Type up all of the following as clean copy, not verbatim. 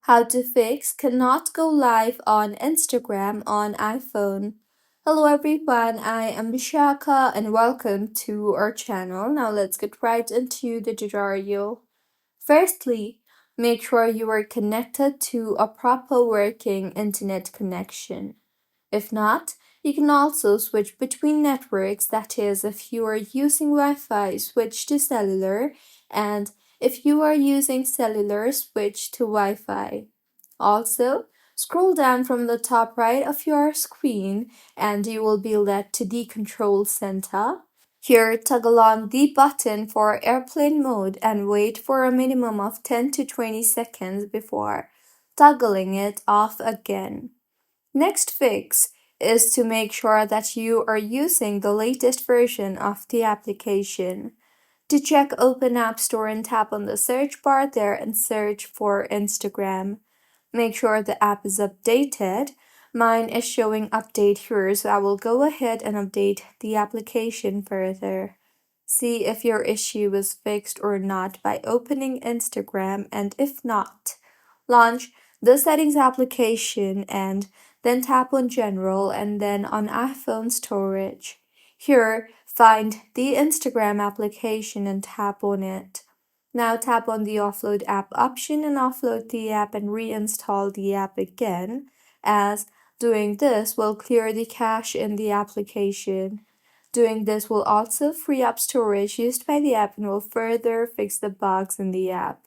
How to fix cannot go live on Instagram on iPhone. Hello everyone, I am Bishaka and welcome to our channel. Now let's get right into the tutorial. Firstly, make sure you are connected to a proper working internet connection. If not, you can also switch between networks, that is, if you are using Wi-Fi, switch to cellular, and if you are using cellular, switch to Wi-Fi. Also, scroll down from the top right of your screen and you will be led to the control center. Here, toggle on the button for airplane mode and wait for a minimum of 10 to 20 seconds before toggling it off again. Next fix is to make sure that you are using the latest version of the application. To check Open App Store and tap on the search bar there and search for Instagram. Make sure the app is updated. Mine is showing update here, so I will go ahead and update the application further. See if your issue is fixed or not by opening Instagram, and if not, launch the settings application and then tap on general and then on iPhone storage. Here, find the Instagram application and tap on it. Now tap on the offload app option and offload the app and reinstall the app again, as doing this will clear the cache in the application. Doing this will also free up storage used by the app and will further fix the bugs in the app.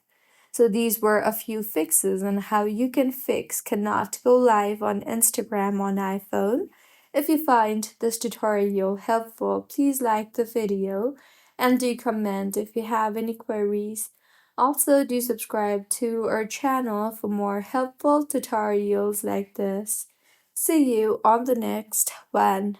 So these were a few fixes on how you can fix cannot go live on Instagram on iPhone. If you find this tutorial helpful, please like the video and do comment if you have any queries. Also, do subscribe to our channel for more helpful tutorials like this. See you on the next one.